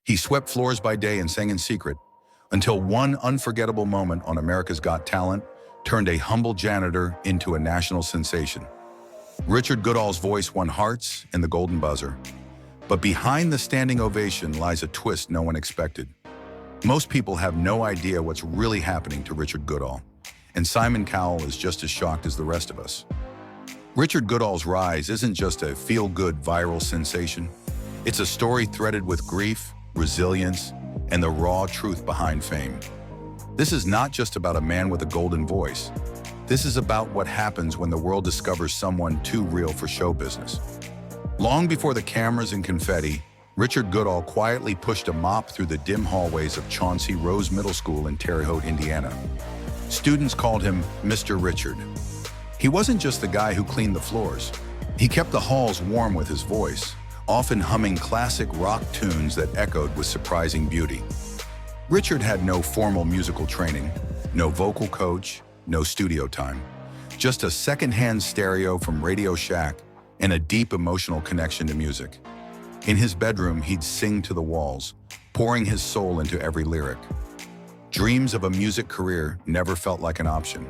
He swept floors by day and sang in secret, until one unforgettable moment on America's Got Talent turned a humble janitor into a national sensation. Richard Goodall's voice won hearts and the golden buzzer. But behind the standing ovation lies a twist no one expected. Most people have no idea what's really happening to Richard Goodall, and Simon Cowell is just as shocked as the rest of us. Richard Goodall's rise isn't just a feel-good viral sensation. It's a story threaded with grief, resilience, and the raw truth behind fame. This is not just about a man with a golden voice. This is about what happens when the world discovers someone too real for show business. Long before the cameras and confetti, Richard Goodall quietly pushed a mop through the dim hallways of Chauncey Rose Middle School in Terre Haute, Indiana. Students called him Mr. Richard. He wasn't just the guy who cleaned the floors. He kept the halls warm with his voice, often humming classic rock tunes that echoed with surprising beauty. Richard had no formal musical training, no vocal coach, no studio time, just a secondhand stereo from Radio Shack and a deep emotional connection to music. In his bedroom, he'd sing to the walls, pouring his soul into every lyric. Dreams of a music career never felt like an option.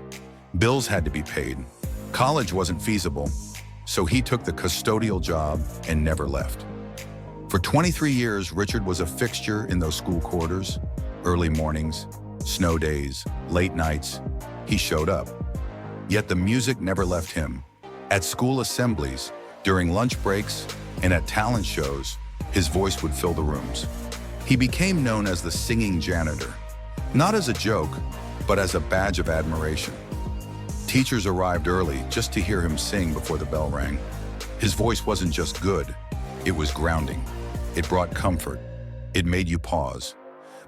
Bills had to be paid. College wasn't feasible, so he took the custodial job and never left. For 23 years, Richard was a fixture in those school quarters. Early mornings, snow days, late nights, he showed up. Yet the music never left him. At school assemblies, during lunch breaks, and at talent shows, his voice would fill the rooms. He became known as the singing janitor, not as a joke, but as a badge of admiration. Teachers arrived early just to hear him sing before the bell rang. His voice wasn't just good, it was grounding. It brought comfort. It made you pause.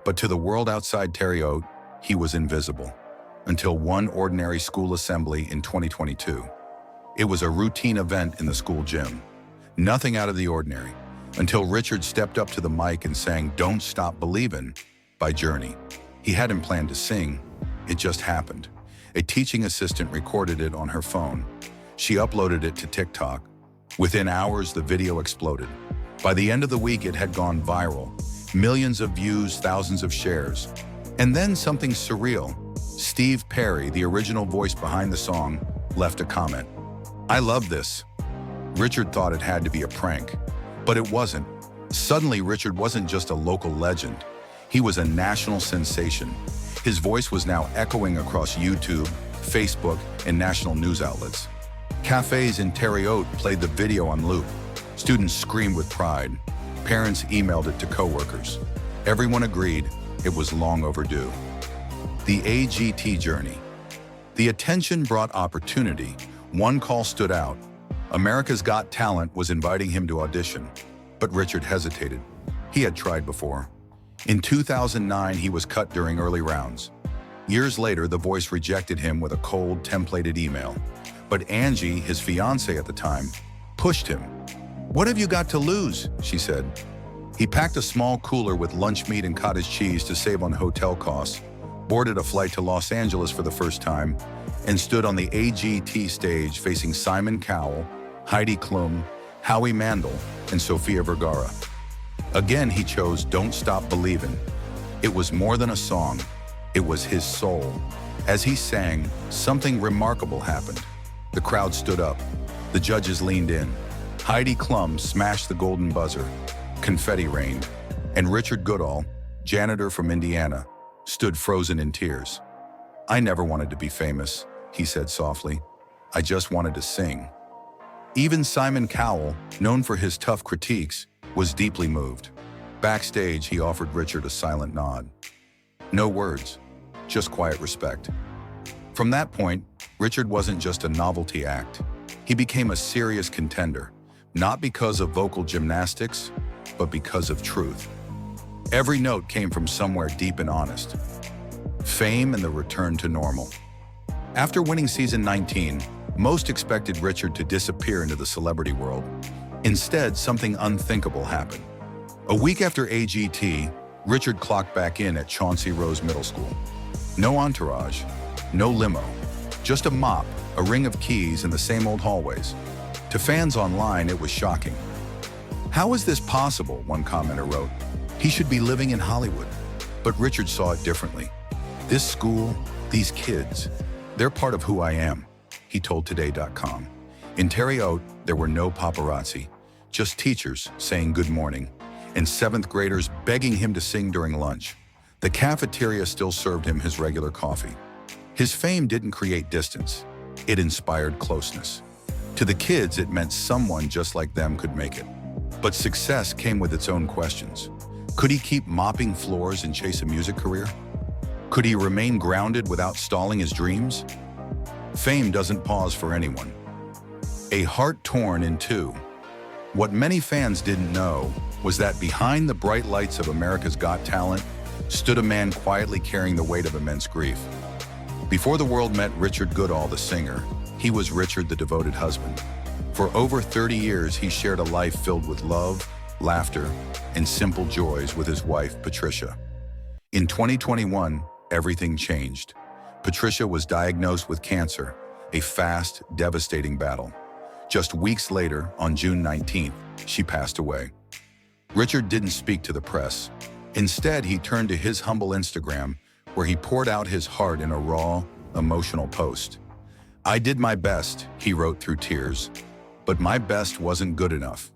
But to the world outside Terre Haute, he was invisible. Until one ordinary school assembly in 2022. It was a routine event in the school gym. Nothing out of the ordinary, until Richard stepped up to the mic and sang "Don't Stop Believin'" by Journey. He hadn't planned to sing, it just happened. A teaching assistant recorded it on her phone. She uploaded it to TikTok. Within hours, the video exploded. By the end of the week, it had gone viral. Millions of views, thousands of shares. And then something surreal. Steve Perry, the original voice behind the song, left a comment. "I love this." Richard thought it had to be a prank, but it wasn't. Suddenly, Richard wasn't just a local legend. He was a national sensation. His voice was now echoing across YouTube, Facebook, and national news outlets. Cafes in Terre Haute played the video on loop. Students screamed with pride. Parents emailed it to coworkers. Everyone agreed it was long overdue. The AGT journey. The attention brought opportunity. One call stood out. America's Got Talent was inviting him to audition, but Richard hesitated. He had tried before. In 2009, he was cut during early rounds. Years later, The Voice rejected him with a cold, templated email. But Angie, his fiancée at the time, pushed him. "What have you got to lose?" she said. He packed a small cooler with lunch meat and cottage cheese to save on hotel costs, boarded a flight to Los Angeles for the first time, and stood on the AGT stage facing Simon Cowell, Heidi Klum, Howie Mandel, and Sofia Vergara. Again, he chose "Don't Stop Believin'." It was more than a song. It was his soul. As he sang, something remarkable happened. The crowd stood up. The judges leaned in. Heidi Klum smashed the golden buzzer. Confetti rained. And Richard Goodall, janitor from Indiana, stood frozen in tears. "I never wanted to be famous," he said softly. "I just wanted to sing." Even Simon Cowell, known for his tough critiques, was deeply moved. Backstage, he offered Richard a silent nod. No words, just quiet respect. From that point, Richard wasn't just a novelty act. He became a serious contender, not because of vocal gymnastics, but because of truth. Every note came from somewhere deep and honest. Fame and the return to normal. After winning season 19, most expected Richard to disappear into the celebrity world. Instead, something unthinkable happened. A week after AGT, Richard clocked back in at Chauncey Rose Middle School. No entourage, no limo, just a mop, a ring of keys, and the same old hallways. To fans online, it was shocking. "How is this possible?" one commenter wrote. He should be living in Hollywood. But Richard saw it differently. This school, these kids, they're part of who I am, he told Today.com. In Terre Haute, there were no paparazzi, just teachers saying good morning, and seventh graders begging him to sing during lunch. The cafeteria still served him his regular coffee. His fame didn't create distance. It inspired closeness. To the kids, it meant someone just like them could make it. But success came with its own questions. Could he keep mopping floors and chase a music career? Could he remain grounded without stalling his dreams? Fame doesn't pause for anyone. A heart torn in two. What many fans didn't know was that behind the bright lights of America's Got Talent stood a man quietly carrying the weight of immense grief. Before the world met Richard Goodall, the singer, he was Richard, the devoted husband. For over 30 years, he shared a life filled with love, laughter, and simple joys with his wife, Patricia. In 2021, everything changed. Patricia was diagnosed with cancer, a fast, devastating battle. Just weeks later, on June 19th, she passed away. Richard didn't speak to the press. Instead, he turned to his humble Instagram, where he poured out his heart in a raw, emotional post. "I did my best," he wrote through tears, "but my best wasn't good enough."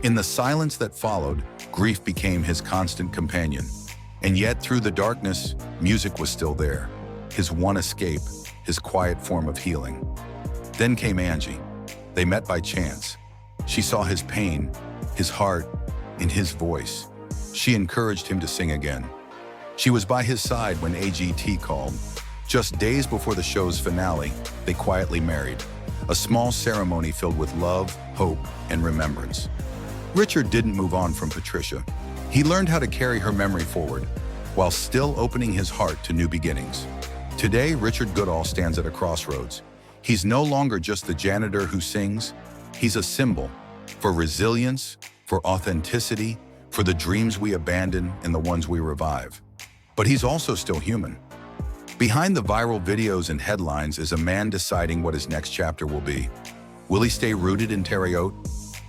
In the silence that followed, grief became his constant companion. And yet, through the darkness, music was still there, his one escape, his quiet form of healing. Then came Angie. They met by chance. She saw his pain, his heart, and his voice. She encouraged him to sing again. She was by his side when AGT called. Just days before the show's finale, they quietly married, a small ceremony filled with love, hope, and remembrance. Richard didn't move on from Patricia. He learned how to carry her memory forward, while still opening his heart to new beginnings. Today, Richard Goodall stands at a crossroads. He's no longer just the janitor who sings. He's a symbol for resilience, for authenticity, for the dreams we abandon and the ones we revive. But he's also still human. Behind the viral videos and headlines is a man deciding what his next chapter will be. Will he stay rooted in Terre Haute?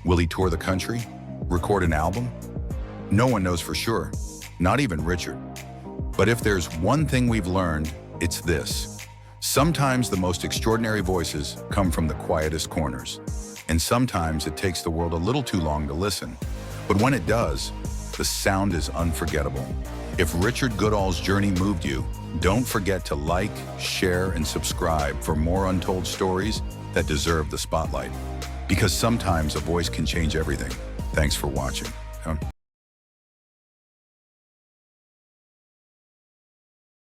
Will he tour the country? Record an album? No one knows for sure, not even Richard. But if there's one thing we've learned, it's this. Sometimes the most extraordinary voices come from the quietest corners. And sometimes it takes the world a little too long to listen. But when it does, the sound is unforgettable. If Richard Goodall's journey moved you, don't forget to like, share, and subscribe for more untold stories that deserve the spotlight. Because sometimes a voice can change everything. Thanks for watching.